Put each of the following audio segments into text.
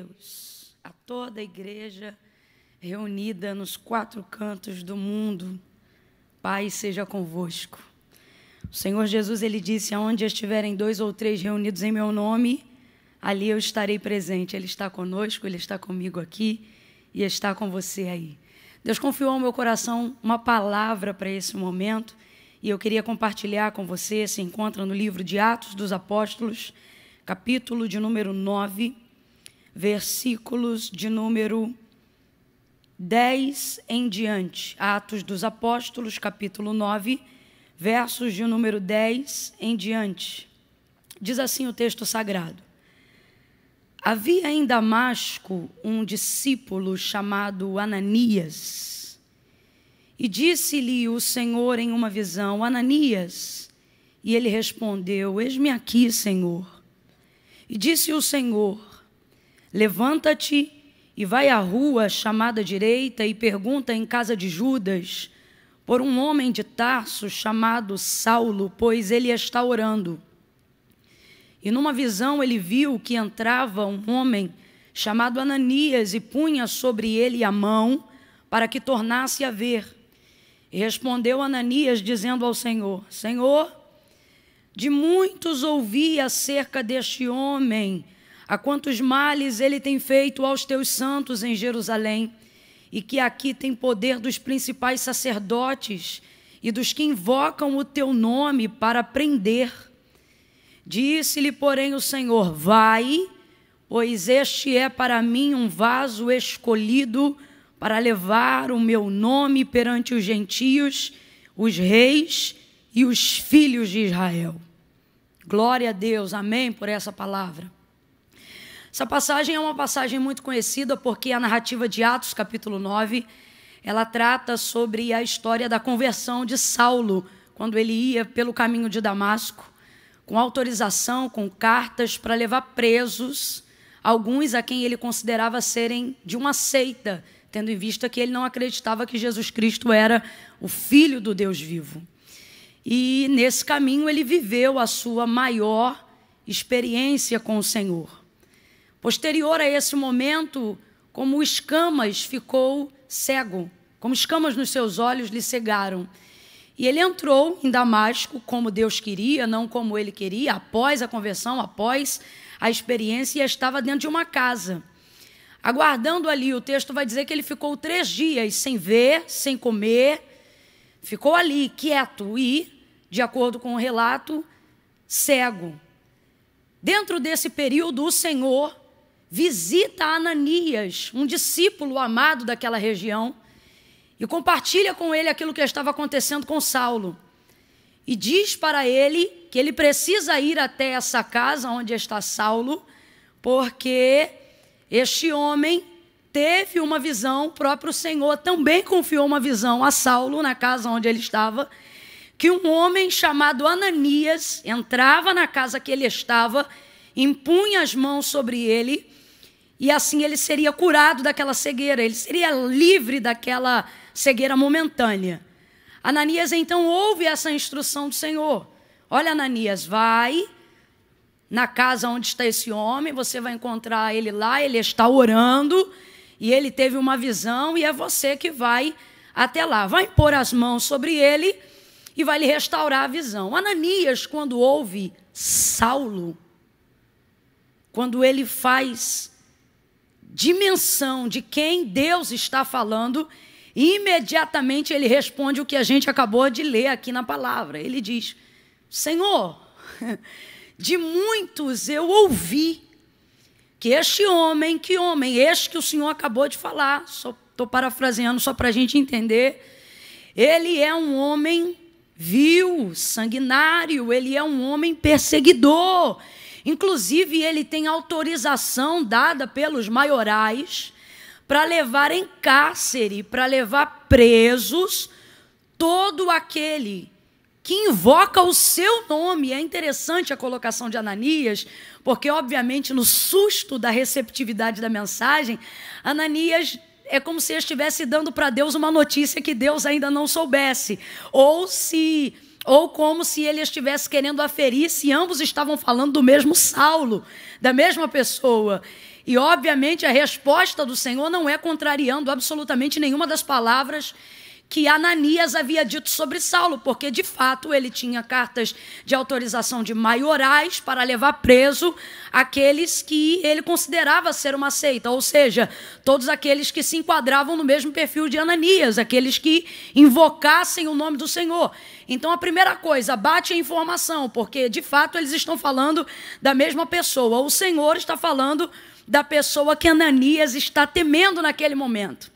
Deus, a toda a igreja reunida nos quatro cantos do mundo, paz seja convosco. O Senhor Jesus, ele disse, aonde estiverem 2 ou 3 reunidos em meu nome, ali eu estarei presente. Ele está conosco, ele está comigo aqui e está com você aí. Deus confiou ao meu coração uma palavra para esse momento e eu queria compartilhar com você. Se encontra no livro de Atos dos Apóstolos, capítulo de número 9, versículos de número 10 em diante. Atos dos Apóstolos, capítulo 9, versos de número 10 em diante. Diz assim o texto sagrado: havia em Damasco um discípulo chamado Ananias, e disse-lhe o Senhor em uma visão: Ananias. E ele respondeu: eis-me aqui, Senhor. E disse o Senhor: levanta-te e vai à rua chamada direita e pergunta em casa de Judas por um homem de Tarso chamado Saulo, pois ele está orando. E numa visão ele viu que entrava um homem chamado Ananias e punha sobre ele a mão para que tornasse a ver. E respondeu Ananias dizendo ao Senhor: Senhor, de muitos ouvi acerca deste homem, a quantos males ele tem feito aos teus santos em Jerusalém, e que aqui tem poder dos principais sacerdotes e dos que invocam o teu nome para prender. Disse-lhe, porém, o Senhor: vai, pois este é para mim um vaso escolhido para levar o meu nome perante os gentios, os reis e os filhos de Israel. Glória a Deus, amém, por essa palavra. Essa passagem é uma passagem muito conhecida porque a narrativa de Atos, capítulo 9, ela trata sobre a história da conversão de Saulo, quando ele ia pelo caminho de Damasco, com autorização, com cartas para levar presos alguns a quem ele considerava serem de uma seita, tendo em vista que ele não acreditava que Jesus Cristo era o Filho do Deus vivo. E nesse caminho ele viveu a sua maior experiência com o Senhor. Posterior a esse momento, como escamas ficou cego, como escamas nos seus olhos lhe cegaram. E ele entrou em Damasco como Deus queria, não como ele queria, após a conversão, após a experiência, e estava dentro de uma casa, aguardando ali. O texto vai dizer que ele ficou 3 dias sem ver, sem comer, ficou ali quieto e, de acordo com o relato, cego. Dentro desse período, o Senhor visita Ananias, um discípulo amado daquela região, e compartilha com ele aquilo que estava acontecendo com Saulo. E diz para ele que ele precisa ir até essa casa onde está Saulo, porque este homem teve uma visão, o próprio Senhor também confiou uma visão a Saulo na casa onde ele estava, que um homem chamado Ananias entrava na casa que ele estava, impunha as mãos sobre ele, e assim ele seria curado daquela cegueira, ele seria livre daquela cegueira momentânea. Ananias então ouve essa instrução do Senhor: olha, Ananias, vai na casa onde está esse homem, você vai encontrar ele lá, ele está orando, e ele teve uma visão, e é você que vai até lá, vai impor as mãos sobre ele, e vai lhe restaurar a visão. Ananias, quando ouve Saulo, quando ele faz dimensão de quem Deus está falando, imediatamente ele responde o que a gente acabou de ler aqui na palavra. Ele diz: Senhor, de muitos eu ouvi que este homem, que homem? Este que o Senhor acabou de falar, só estou parafraseando só para a gente entender. Ele é um homem vil, sanguinário, ele é um homem perseguidor. Inclusive, ele tem autorização dada pelos maiorais para levar em cárcere, para levar presos todo aquele que invoca o seu nome. É interessante a colocação de Ananias, porque, obviamente, no susto da receptividade da mensagem, Ananias é como se estivesse dando para Deus uma notícia que Deus ainda não soubesse, ou como se ele estivesse querendo aferir se ambos estavam falando do mesmo Saulo, da mesma pessoa. E, obviamente, a resposta do Senhor não é contrariando absolutamente nenhuma das palavras que Ananias havia dito sobre Saulo, porque, de fato, ele tinha cartas de autorização de maiorais para levar preso aqueles que ele considerava ser uma seita, ou seja, todos aqueles que se enquadravam no mesmo perfil de Ananias, aqueles que invocassem o nome do Senhor. Então, a primeira coisa, bate a informação, porque, de fato, eles estão falando da mesma pessoa. O Senhor está falando da pessoa que Ananias está temendo naquele momento.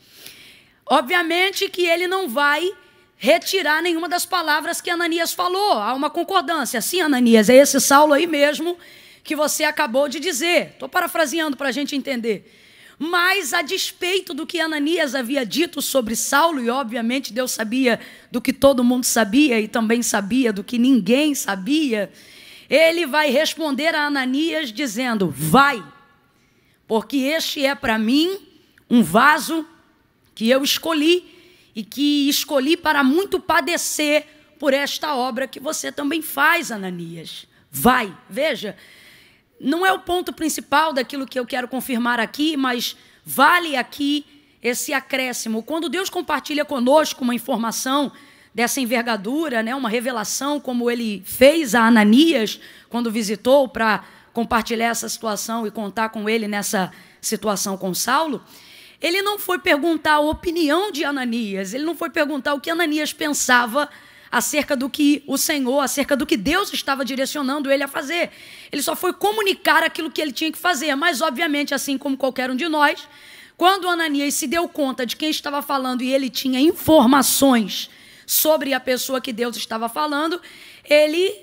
Obviamente que ele não vai retirar nenhuma das palavras que Ananias falou. Há uma concordância. Sim, Ananias, é esse Saulo aí mesmo que você acabou de dizer. Estou parafraseando para a gente entender. Mas, a despeito do que Ananias havia dito sobre Saulo, e obviamente Deus sabia do que todo mundo sabia e também sabia do que ninguém sabia, ele vai responder a Ananias dizendo: vai, porque este é para mim um vaso que eu escolhi e que escolhi para muito padecer por esta obra que você também faz, Ananias. Vai, veja, não é o ponto principal daquilo que eu quero confirmar aqui, mas vale aqui esse acréscimo. Quando Deus compartilha conosco uma informação dessa envergadura, né, uma revelação como ele fez a Ananias quando visitou para compartilhar essa situação e contar com ele nessa situação com Saulo, ele não foi perguntar a opinião de Ananias, ele não foi perguntar o que Ananias pensava acerca do que o Senhor, acerca do que Deus estava direcionando ele a fazer. Ele só foi comunicar aquilo que ele tinha que fazer, mas obviamente, assim como qualquer um de nós, quando Ananias se deu conta de quem estava falando e ele tinha informações sobre a pessoa que Deus estava falando, ele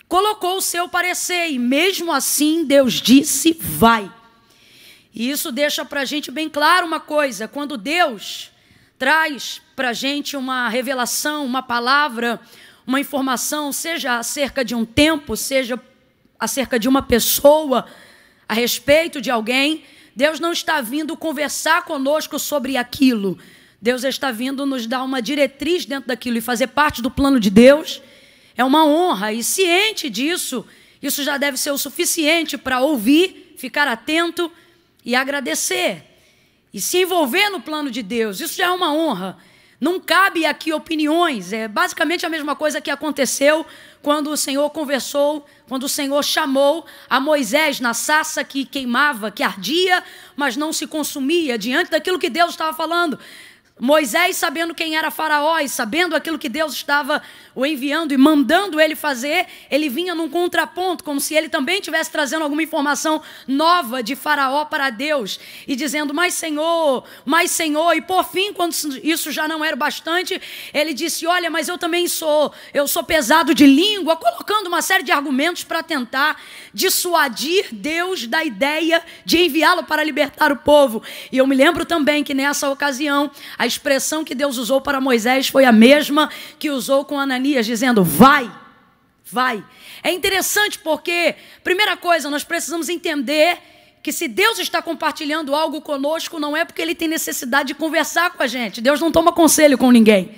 colocou o seu parecer e mesmo assim Deus disse: vai. E isso deixa para a gente bem claro uma coisa: quando Deus traz para a gente uma revelação, uma palavra, uma informação, seja acerca de um tempo, seja acerca de uma pessoa, a respeito de alguém, Deus não está vindo conversar conosco sobre aquilo. Deus está vindo nos dar uma diretriz dentro daquilo, e fazer parte do plano de Deus é uma honra, e ciente disso, isso já deve ser o suficiente para ouvir, ficar atento e agradecer, e se envolver no plano de Deus. Isso já é uma honra. Não cabe aqui opiniões. É basicamente a mesma coisa que aconteceu quando o Senhor conversou, quando o Senhor chamou a Moisés na sarça que queimava, que ardia, mas não se consumia, diante daquilo que Deus estava falando. Moisés, sabendo quem era Faraó e sabendo aquilo que Deus estava o enviando e mandando ele fazer, ele vinha num contraponto, como se ele também estivesse trazendo alguma informação nova de Faraó para Deus, e dizendo: mais Senhor, e por fim, quando isso já não era bastante, ele disse: olha, mas eu também sou pesado de língua, colocando uma série de argumentos para tentar dissuadir Deus da ideia de enviá-lo para libertar o povo. E eu me lembro também que nessa ocasião, a expressão que Deus usou para Moisés foi a mesma que usou com Ananias, dizendo: vai, vai. É interessante porque, primeira coisa, nós precisamos entender que se Deus está compartilhando algo conosco, não é porque ele tem necessidade de conversar com a gente. Deus não toma conselho com ninguém.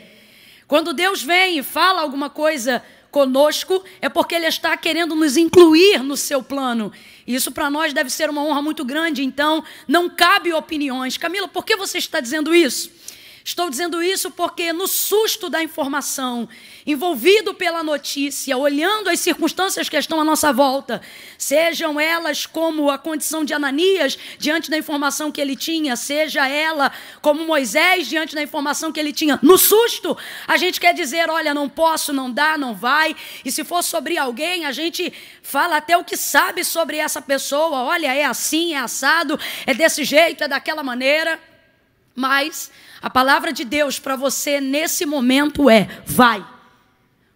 Quando Deus vem e fala alguma coisa conosco, é porque ele está querendo nos incluir no seu plano. E isso para nós deve ser uma honra muito grande. Então, não cabe opiniões. Camila, por que você está dizendo isso? Estou dizendo isso porque no susto da informação, envolvido pela notícia, olhando as circunstâncias que estão à nossa volta, sejam elas como a condição de Ananias diante da informação que ele tinha, seja ela como Moisés diante da informação que ele tinha, no susto, a gente quer dizer: olha, não posso, não dá, não vai. E se for sobre alguém, a gente fala até o que sabe sobre essa pessoa: olha, é assim, é assado, é desse jeito, é daquela maneira. Mas a palavra de Deus para você nesse momento é: vai.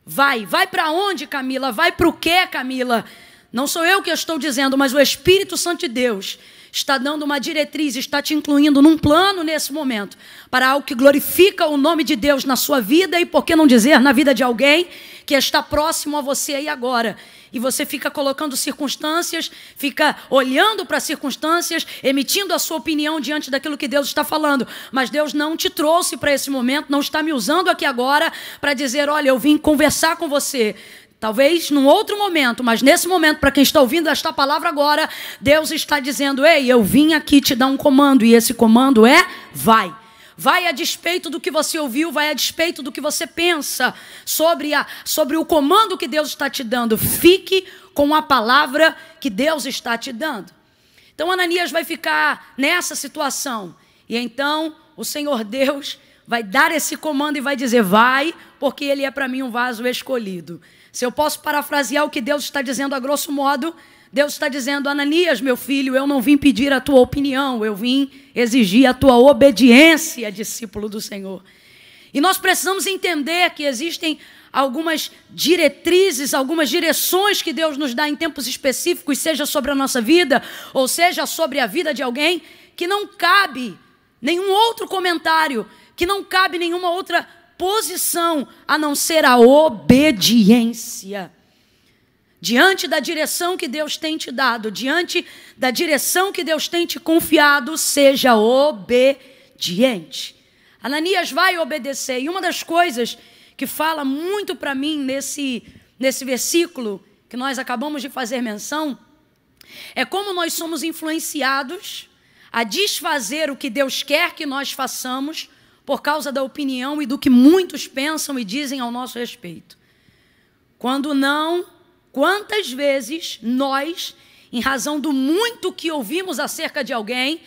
Vai. Vai para onde, Camila? Vai para o quê, Camila? Não sou eu que estou dizendo, mas o Espírito Santo de Deus está dando uma diretriz, está te incluindo num plano nesse momento, para algo que glorifica o nome de Deus na sua vida e, por que não dizer, na vida de alguém que está próximo a você aí agora. E você fica colocando circunstâncias, fica olhando para as circunstâncias, emitindo a sua opinião diante daquilo que Deus está falando. Mas Deus não te trouxe para esse momento, não está me usando aqui agora para dizer: olha, eu vim conversar com você. Talvez num outro momento, mas nesse momento, para quem está ouvindo esta palavra agora, Deus está dizendo: ei, eu vim aqui te dar um comando, e esse comando é: vai. Vai a despeito do que você ouviu, vai a despeito do que você pensa sobre o comando que Deus está te dando. Fique com a palavra que Deus está te dando. Então Ananias vai ficar nessa situação. E então o Senhor Deus vai dar esse comando e vai dizer: vai, porque ele é para mim um vaso escolhido. Se eu posso parafrasear o que Deus está dizendo a grosso modo, Deus está dizendo: Ananias, meu filho, eu não vim pedir a tua opinião, eu vim exigir a tua obediência, discípulo do Senhor. E nós precisamos entender que existem algumas diretrizes, algumas direções que Deus nos dá em tempos específicos, seja sobre a nossa vida, ou seja sobre a vida de alguém, que não cabe nenhum outro comentário, que não cabe nenhuma outra posição, a não ser a obediência. Diante da direção que Deus tem te dado, diante da direção que Deus tem te confiado, seja obediente. Ananias vai obedecer. E uma das coisas que fala muito para mim nesse versículo que nós acabamos de fazer menção, é como nós somos influenciados a desfazer o que Deus quer que nós façamos por causa da opinião e do que muitos pensam e dizem ao nosso respeito. Quando não, quantas vezes nós, em razão do muito que ouvimos acerca de alguém,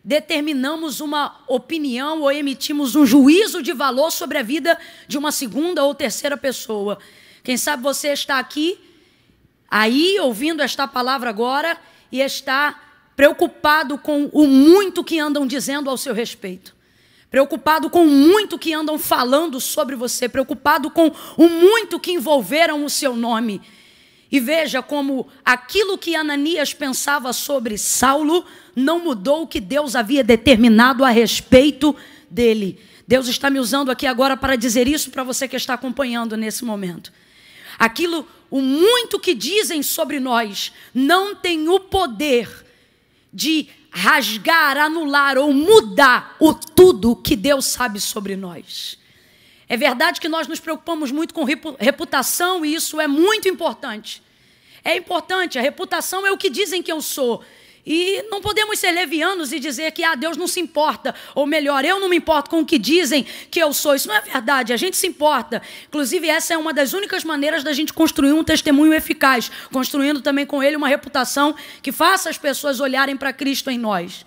determinamos uma opinião ou emitimos um juízo de valor sobre a vida de uma segunda ou terceira pessoa. Quem sabe você está aqui, aí, ouvindo esta palavra agora, e está preocupado com o muito que andam dizendo ao seu respeito. Preocupado com o muito que andam falando sobre você. Preocupado com o muito que envolveram o seu nome. E veja como aquilo que Ananias pensava sobre Saulo não mudou o que Deus havia determinado a respeito dele. Deus está me usando aqui agora para dizer isso para você que está acompanhando nesse momento. O muito que dizem sobre nós não tem o poder de rasgar, anular ou mudar o tudo que Deus sabe sobre nós. É verdade que nós nos preocupamos muito com reputação e isso é muito importante. É importante, a reputação é o que dizem que eu sou. E não podemos ser levianos e dizer que Deus não se importa. Ou melhor, eu não me importo com o que dizem que eu sou. Isso não é verdade, a gente se importa. Inclusive, essa é uma das únicas maneiras da gente construir um testemunho eficaz. Construindo também com ele uma reputação que faça as pessoas olharem para Cristo em nós.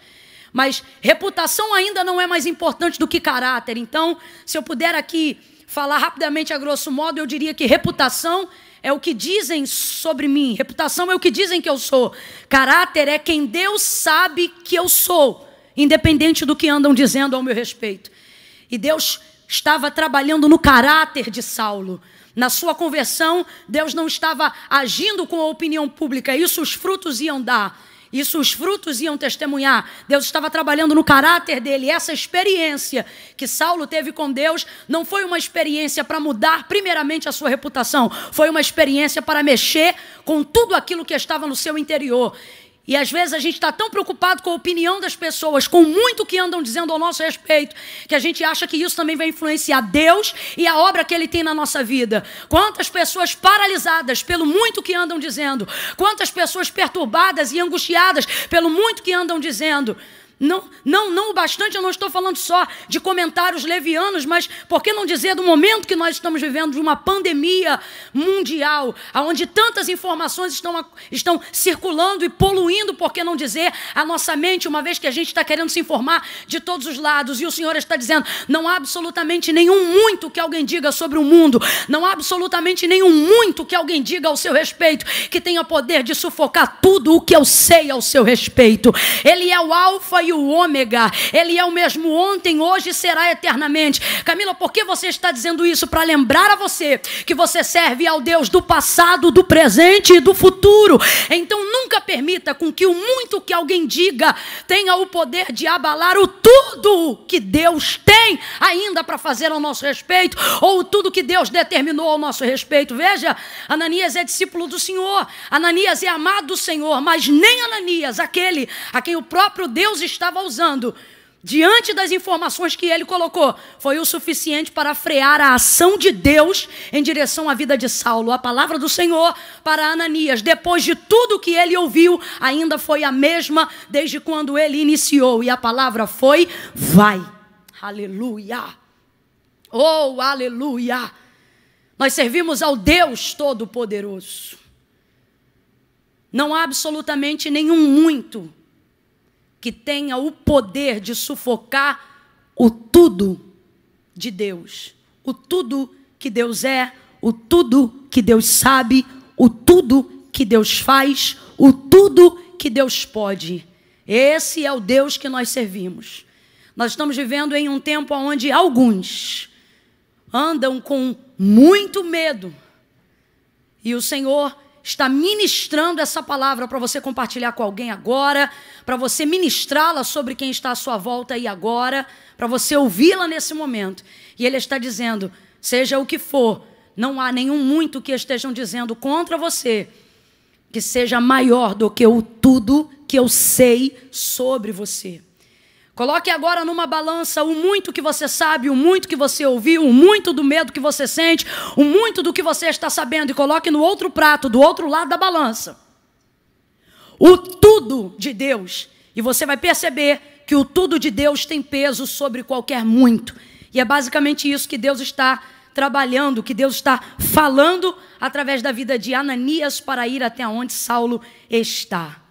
Mas reputação ainda não é mais importante do que caráter. Então, se eu puder aqui falar rapidamente a grosso modo, eu diria que reputação é o que dizem sobre mim. Reputação é o que dizem que eu sou. Caráter é quem Deus sabe que eu sou, independente do que andam dizendo ao meu respeito. E Deus estava trabalhando no caráter de Saulo. Na sua conversão, Deus não estava agindo com a opinião pública. Isso os frutos iam dar. Isso os frutos iam testemunhar. Deus estava trabalhando no caráter dele. Essa experiência que Saulo teve com Deus não foi uma experiência para mudar primeiramente a sua reputação. Foi uma experiência para mexer com tudo aquilo que estava no seu interior. E às vezes a gente está tão preocupado com a opinião das pessoas, com muito que andam dizendo ao nosso respeito, que a gente acha que isso também vai influenciar Deus e a obra que Ele tem na nossa vida. Quantas pessoas paralisadas pelo muito que andam dizendo, quantas pessoas perturbadas e angustiadas pelo muito que andam dizendo. Não o bastante, eu não estou falando só de comentários levianos, mas por que não dizer do momento que nós estamos vivendo, de uma pandemia mundial, onde tantas informações estão circulando e poluindo, por que não dizer, a nossa mente, uma vez que a gente está querendo se informar de todos os lados, e o Senhor está dizendo, não há absolutamente nenhum muito que alguém diga sobre o mundo, não há absolutamente nenhum muito que alguém diga ao seu respeito, que tenha poder de sufocar tudo o que eu sei ao seu respeito. Ele é o alfa e o ômega, Ele é o mesmo ontem, hoje e será eternamente. Camila, por que você está dizendo isso? Para lembrar a você que você serve ao Deus do passado, do presente e do futuro. Então nunca permita com que o muito que alguém diga tenha o poder de abalar o tudo que Deus tem ainda para fazer ao nosso respeito, ou tudo que Deus determinou ao nosso respeito. Veja, Ananias é discípulo do Senhor, Ananias é amado do Senhor, mas nem Ananias, aquele a quem o próprio Deus estava usando, diante das informações que ele colocou, foi o suficiente para frear a ação de Deus em direção à vida de Saulo. A palavra do Senhor para Ananias, depois de tudo que ele ouviu, ainda foi a mesma desde quando ele iniciou. E a palavra foi: vai. Aleluia. Oh, aleluia. Nós servimos ao Deus Todo-Poderoso. Não há absolutamente nenhum muito que tenha o poder de sufocar o tudo de Deus. O tudo que Deus é, o tudo que Deus sabe, o tudo que Deus faz, o tudo que Deus pode. Esse é o Deus que nós servimos. Nós estamos vivendo em um tempo onde alguns andam com muito medo. E o Senhor está ministrando essa palavra para você compartilhar com alguém agora, para você ministrá-la sobre quem está à sua volta aí agora, para você ouvi-la nesse momento. E Ele está dizendo, seja o que for, não há nenhum muito que estejam dizendo contra você, que seja maior do que o tudo que eu sei sobre você. Coloque agora numa balança o muito que você sabe, o muito que você ouviu, o muito do medo que você sente, o muito do que você está sabendo, e coloque no outro prato, do outro lado da balança, o tudo de Deus. E você vai perceber que o tudo de Deus tem peso sobre qualquer muito. E é basicamente isso que Deus está trabalhando, que Deus está falando através da vida de Ananias para ir até onde Saulo está.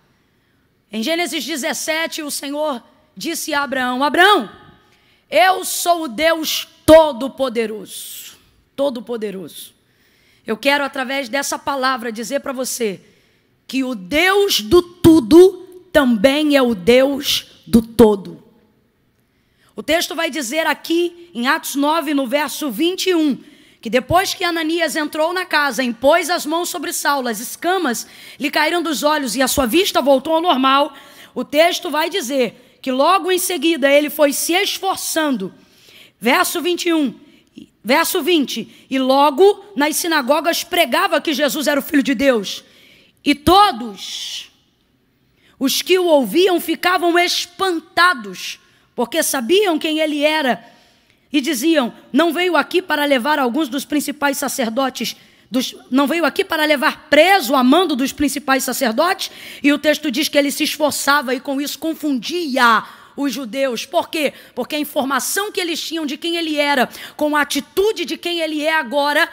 Em Gênesis 17, o Senhor disse a Abraão: Abraão, eu sou o Deus Todo-Poderoso. Todo-Poderoso. Eu quero, através dessa palavra, dizer para você que o Deus do tudo também é o Deus do todo. O texto vai dizer aqui, em Atos 9, no verso 21, que depois que Ananias entrou na casa, impôs as mãos sobre Saulo, as escamas lhe caíram dos olhos e a sua vista voltou ao normal. O texto vai dizer que logo em seguida ele foi se esforçando. Verso 21, verso 20. E logo nas sinagogas pregava que Jesus era o Filho de Deus. E todos os que o ouviam ficavam espantados, porque sabiam quem ele era. E diziam, não veio aqui para levar alguns dos principais sacerdotes, não veio aqui para levar preso a mando dos principais sacerdotes? E o texto diz que ele se esforçava e com isso confundia os judeus. Por quê? Porque a informação que eles tinham de quem ele era, com a atitude de quem ele é agora,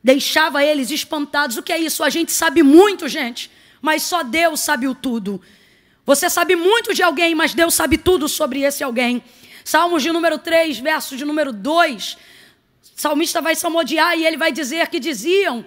deixava eles espantados. O que é isso? A gente sabe muito, gente, mas só Deus sabe o tudo. Você sabe muito de alguém, mas Deus sabe tudo sobre esse alguém. Salmos de número 3, verso de número 2, o salmista vai salmodiar e ele vai dizer que diziam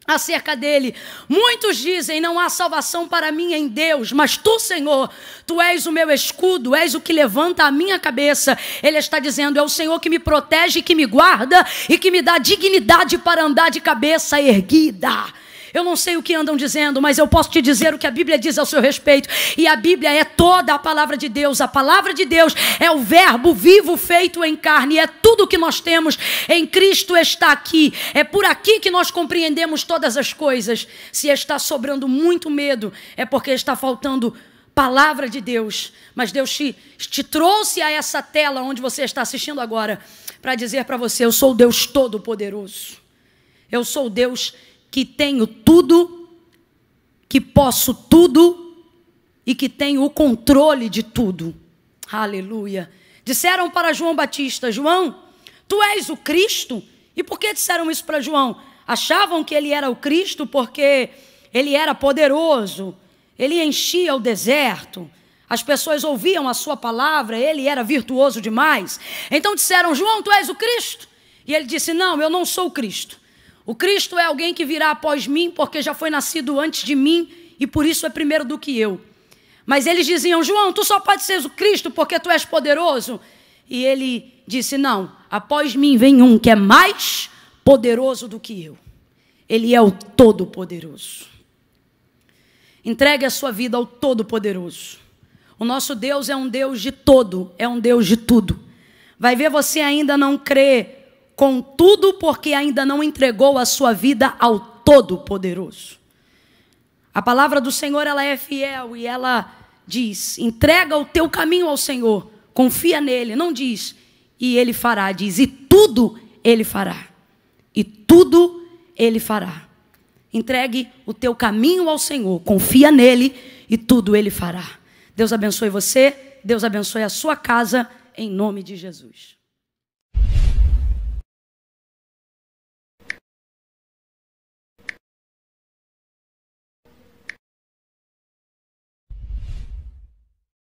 acerca dele: muitos dizem, não há salvação para mim em Deus, mas tu, Senhor, tu és o meu escudo, és o que levanta a minha cabeça. Ele está dizendo, é o Senhor que me protege, que me guarda e que me dá dignidade para andar de cabeça erguida. Eu não sei o que andam dizendo, mas eu posso te dizer o que a Bíblia diz ao seu respeito. E a Bíblia é toda a palavra de Deus. A palavra de Deus é o verbo vivo feito em carne. É tudo que nós temos em Cristo está aqui. É por aqui que nós compreendemos todas as coisas. Se está sobrando muito medo, é porque está faltando palavra de Deus. Mas Deus te trouxe a essa tela onde você está assistindo agora para dizer para você, eu sou o Deus Todo-Poderoso. Eu sou o Deus que tenho tudo, que posso tudo e que tenho o controle de tudo. Aleluia. Disseram para João Batista, João, tu és o Cristo? E por que disseram isso para João? Achavam que ele era o Cristo porque ele era poderoso, ele enchia o deserto, as pessoas ouviam a sua palavra, ele era virtuoso demais. Então disseram, João, tu és o Cristo? E ele disse, não, eu não sou o Cristo. O Cristo é alguém que virá após mim, porque já foi nascido antes de mim, e por isso é primeiro do que eu. Mas eles diziam, João, tu só pode ser o Cristo porque tu és poderoso. E ele disse, não, após mim vem um que é mais poderoso do que eu. Ele é o Todo-Poderoso. Entregue a sua vida ao Todo-Poderoso. O nosso Deus é um Deus de todo, é um Deus de tudo. Vai ver, você ainda não crê com tudo porque ainda não entregou a sua vida ao Todo-Poderoso. A palavra do Senhor, ela é fiel e ela diz, entrega o teu caminho ao Senhor, Confia nele. Não diz, e ele fará. Diz, e tudo ele fará. E tudo ele fará. Entregue o teu caminho ao Senhor. Confia nele e tudo ele fará. Deus abençoe você. Deus abençoe a sua casa. Em nome de Jesus.